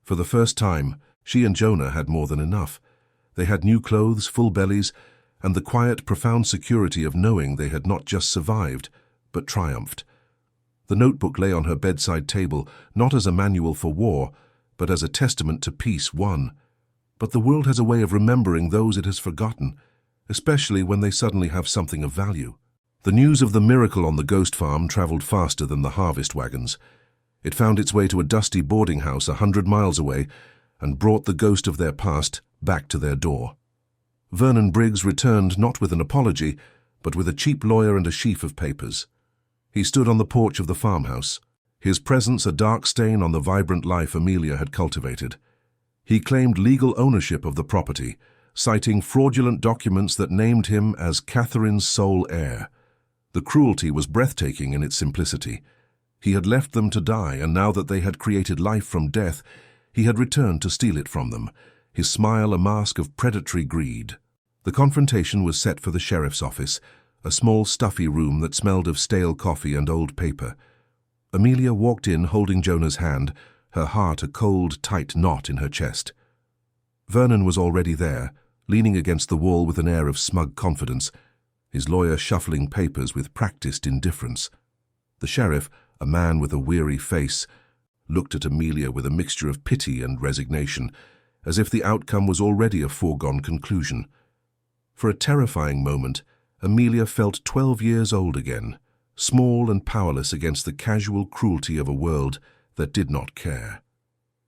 For the first time, she and Jonah had more than enough. They had new clothes, full bellies, and the quiet, profound security of knowing they had not just survived, but triumphed. The notebook lay on her bedside table, not as a manual for war, but as a testament to peace won. But the world has a way of remembering those it has forgotten, especially when they suddenly have something of value. The news of the miracle on the ghost farm traveled faster than the harvest wagons. It found its way to a dusty boarding house 100 miles away and brought the ghost of their past back to their door. Vernon Briggs returned not with an apology, but with a cheap lawyer and a sheaf of papers. He stood on the porch of the farmhouse, his presence a dark stain on the vibrant life Amelia had cultivated. He claimed legal ownership of the property, citing fraudulent documents that named him as Catherine's sole heir. The cruelty was breathtaking in its simplicity. He had left them to die, and now that they had created life from death, he had returned to steal it from them, his smile a mask of predatory greed. The confrontation was set for the sheriff's office, a small stuffy room that smelled of stale coffee and old paper. Amelia walked in holding Jonah's hand, her heart a cold, tight knot in her chest. Vernon was already there, leaning against the wall with an air of smug confidence, his lawyer shuffling papers with practiced indifference. The sheriff, a man with a weary face, looked at Amelia with a mixture of pity and resignation, as if the outcome was already a foregone conclusion. For a terrifying moment, Amelia felt 12 years old again, small and powerless against the casual cruelty of a world that did not care.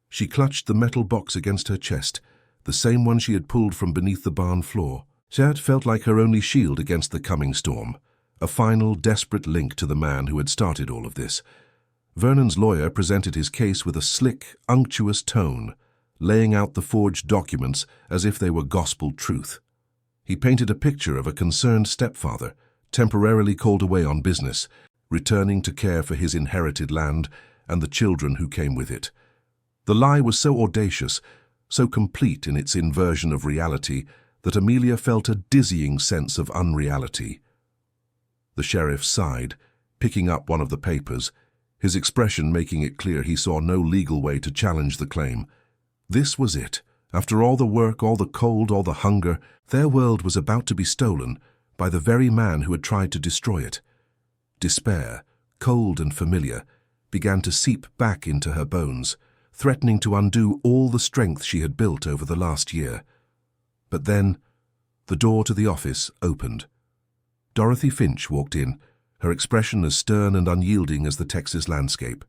She clutched the metal box against her chest, the same one she had pulled from beneath the barn floor. That felt like her only shield against the coming storm, a final, desperate link to the man who had started all of this. Vernon's lawyer presented his case with a slick, unctuous tone, laying out the forged documents as if they were gospel truth. He painted a picture of a concerned stepfather, temporarily called away on business, returning to care for his inherited land and the children who came with it. The lie was so audacious, so complete in its inversion of reality, that Amelia felt a dizzying sense of unreality. The sheriff sighed, picking up one of the papers, his expression making it clear he saw no legal way to challenge the claim. This was it. After all the work, all the cold, all the hunger, their world was about to be stolen by the very man who had tried to destroy it. Despair, cold and familiar, began to seep back into her bones, threatening to undo all the strength she had built over the last year. But then, the door to the office opened. Dorothy Finch walked in, her expression as stern and unyielding as the Texas landscape.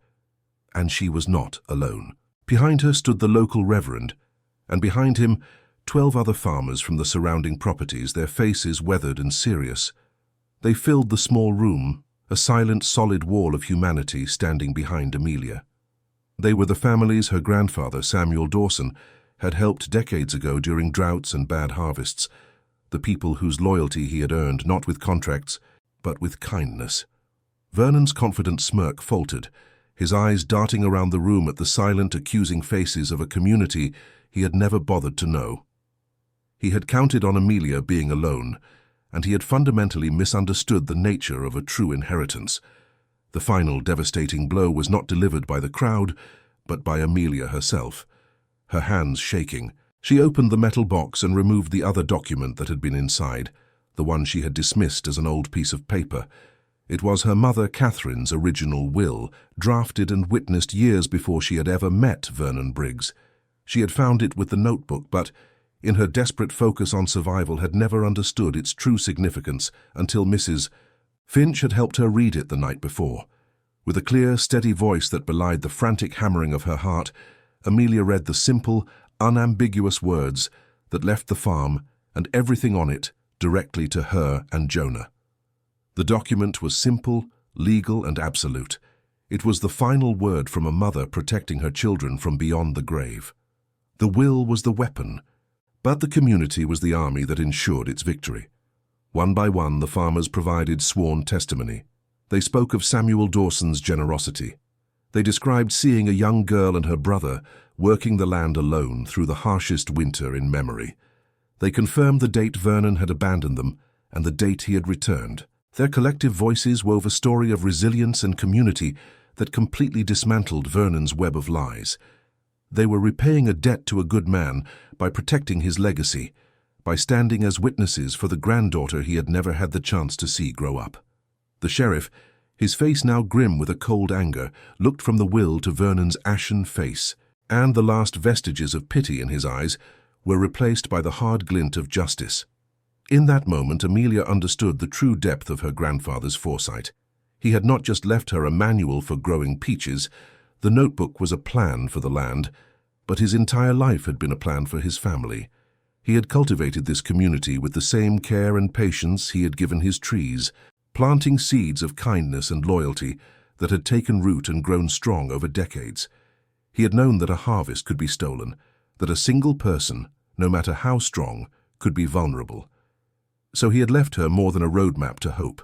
And she was not alone. Behind her stood the local reverend, and behind him 12 other farmers from the surrounding properties, their faces weathered and serious. They filled the small room, a silent, solid wall of humanity standing behind Amelia. They were the families her grandfather, Samuel Dawson, had helped decades ago during droughts and bad harvests, the people whose loyalty he had earned not with contracts, but with kindness. Vernon's confident smirk faltered, his eyes darting around the room at the silent, accusing faces of a community he had never bothered to know. He had counted on Amelia being alone, and he had fundamentally misunderstood the nature of a true inheritance. The final devastating blow was not delivered by the crowd, but by Amelia herself. Her hands shaking, she opened the metal box and removed the other document that had been inside, the one she had dismissed as an old piece of paper. It was her mother Catherine's original will, drafted and witnessed years before she had ever met Vernon Briggs. She had found it with the notebook, but, in her desperate focus on survival, had never understood its true significance until Mrs. Finch had helped her read it the night before. With a clear, steady voice that belied the frantic hammering of her heart, Amelia read the simple, unambiguous words that left the farm and everything on it directly to her and Jonah. The document was simple, legal, and absolute. It was the final word from a mother protecting her children from beyond the grave. The will was the weapon, but the community was the army that ensured its victory. One by one, the farmers provided sworn testimony. They spoke of Samuel Dawson's generosity. They described seeing a young girl and her brother working the land alone through the harshest winter in memory. They confirmed the date Vernon had abandoned them and the date he had returned. Their collective voices wove a story of resilience and community that completely dismantled Vernon's web of lies. They were repaying a debt to a good man by protecting his legacy, by standing as witnesses for the granddaughter he had never had the chance to see grow up. The sheriff, his face now grim with a cold anger, looked from the will to Vernon's ashen face, and the last vestiges of pity in his eyes were replaced by the hard glint of justice. In that moment, Amelia understood the true depth of her grandfather's foresight. He had not just left her a manual for growing peaches. The notebook was a plan for the land, but his entire life had been a plan for his family. He had cultivated this community with the same care and patience he had given his trees, planting seeds of kindness and loyalty that had taken root and grown strong over decades. He had known that a harvest could be stolen, that a single person, no matter how strong, could be vulnerable. So he had left her more than a roadmap to hope.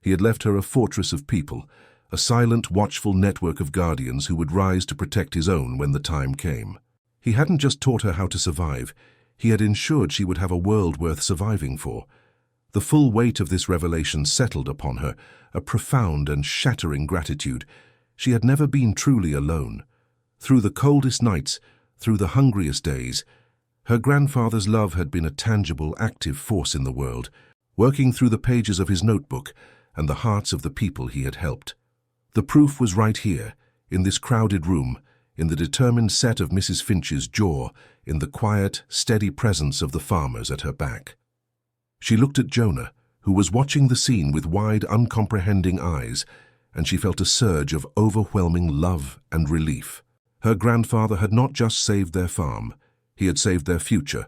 He had left her a fortress of people, a silent, watchful network of guardians who would rise to protect his own when the time came. He hadn't just taught her how to survive, he had ensured she would have a world worth surviving for. The full weight of this revelation settled upon her, a profound and shattering gratitude. She had never been truly alone. Through the coldest nights, through the hungriest days, her grandfather's love had been a tangible, active force in the world, working through the pages of his notebook and the hearts of the people he had helped. The proof was right here, in this crowded room, in the determined set of Mrs. Finch's jaw, in the quiet, steady presence of the farmers at her back. She looked at Jonah, who was watching the scene with wide, uncomprehending eyes, and she felt a surge of overwhelming love and relief. Her grandfather had not just saved their farm, he had saved their future,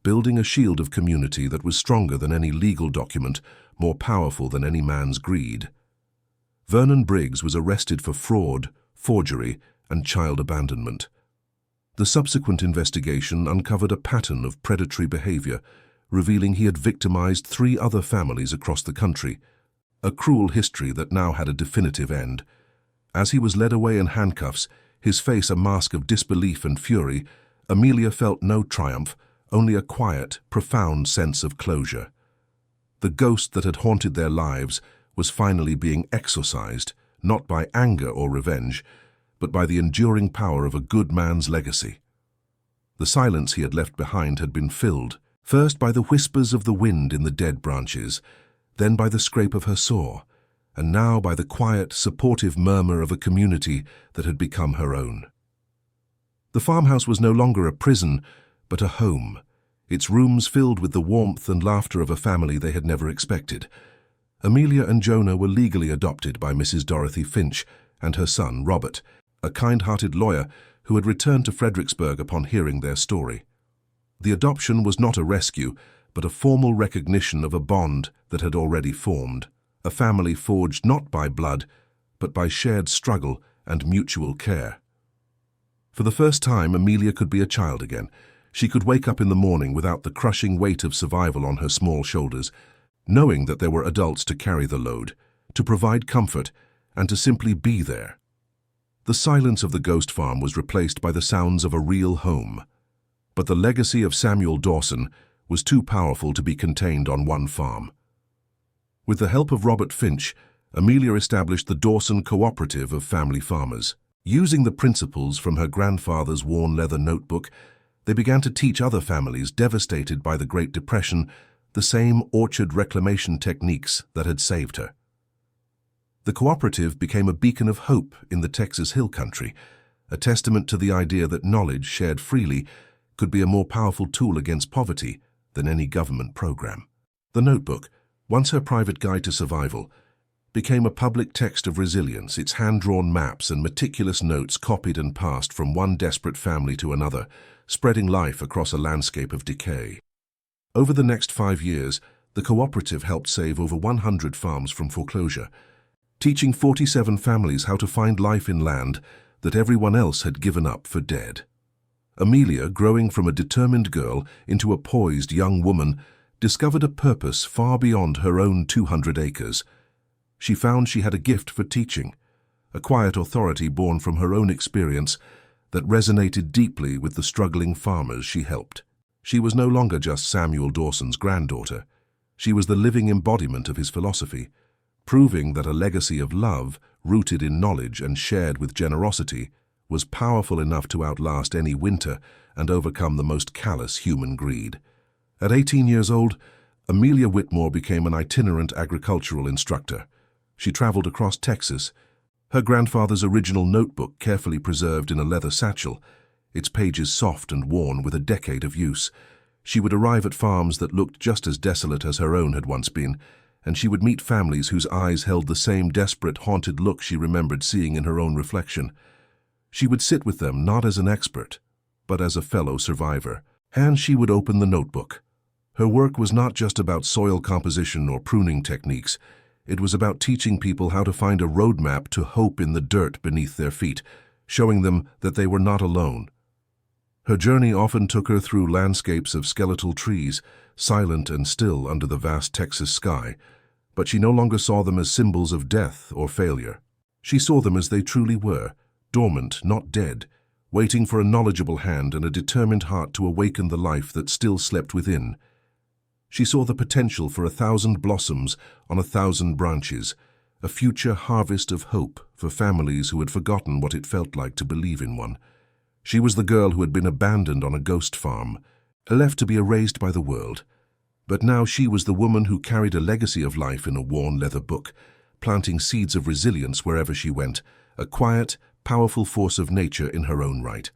building a shield of community that was stronger than any legal document, more powerful than any man's greed. Vernon Briggs was arrested for fraud, forgery, and child abandonment. The subsequent investigation uncovered a pattern of predatory behavior, revealing he had victimized 3 other families across the country, a cruel history that now had a definitive end. As he was led away in handcuffs, his face a mask of disbelief and fury, Amelia felt no triumph, only a quiet, profound sense of closure. The ghost that had haunted their lives was finally being exorcised, not by anger or revenge, but by the enduring power of a good man's legacy. The silence he had left behind had been filled, first by the whispers of the wind in the dead branches, then by the scrape of her saw, and now by the quiet, supportive murmur of a community that had become her own. The farmhouse was no longer a prison, but a home, its rooms filled with the warmth and laughter of a family they had never expected. Amelia and Jonah were legally adopted by Mrs. Dorothy Finch and her son, Robert, a kind-hearted lawyer who had returned to Fredericksburg upon hearing their story. The adoption was not a rescue, but a formal recognition of a bond that had already formed, a family forged not by blood, but by shared struggle and mutual care. For the first time, Amelia could be a child again. She could wake up in the morning without the crushing weight of survival on her small shoulders, knowing that there were adults to carry the load, to provide comfort, and to simply be there. The silence of the ghost farm was replaced by the sounds of a real home. But the legacy of Samuel Dawson was too powerful to be contained on one farm. With the help of Robert Finch, Amelia established the Dawson Cooperative of Family Farmers. Using the principles from her grandfather's worn leather notebook, they began to teach other families devastated by the Great Depression the same orchard reclamation techniques that had saved her. The cooperative became a beacon of hope in the Texas Hill Country, a testament to the idea that knowledge shared freely could be a more powerful tool against poverty than any government program. The notebook, once her private guide to survival, became a public text of resilience, its hand-drawn maps and meticulous notes copied and passed from one desperate family to another, spreading life across a landscape of decay. Over the next 5 years, the cooperative helped save over 100 farms from foreclosure. teaching 47 families how to find life in land that everyone else had given up for dead. Amelia, growing from a determined girl into a poised young woman, discovered a purpose far beyond her own 200 acres. She found she had a gift for teaching, a quiet authority born from her own experience that resonated deeply with the struggling farmers she helped. She was no longer just Samuel Dawson's granddaughter. She was the living embodiment of his philosophy, proving that a legacy of love, rooted in knowledge and shared with generosity, was powerful enough to outlast any winter and overcome the most callous human greed. At 18 years old, Amelia Whitmore became an itinerant agricultural instructor. She traveled across Texas, her grandfather's original notebook carefully preserved in a leather satchel, its pages soft and worn with a decade of use. She would arrive at farms that looked just as desolate as her own had once been, and she would meet families whose eyes held the same desperate, haunted look she remembered seeing in her own reflection. She would sit with them not as an expert, but as a fellow survivor, and she would open the notebook. Her work was not just about soil composition or pruning techniques. It was about teaching people how to find a roadmap to hope in the dirt beneath their feet, showing them that they were not alone. Her journey often took her through landscapes of skeletal trees, silent and still under the vast Texas sky, but she no longer saw them as symbols of death or failure. She saw them as they truly were, dormant, not dead, waiting for a knowledgeable hand and a determined heart to awaken the life that still slept within. She saw the potential for 1,000 blossoms on 1,000 branches, a future harvest of hope for families who had forgotten what it felt like to believe in one. She was the girl who had been abandoned on a ghost farm, left to be erased by the world. But now she was the woman who carried a legacy of life in a worn leather book, planting seeds of resilience wherever she went, a quiet, powerful force of nature in her own right.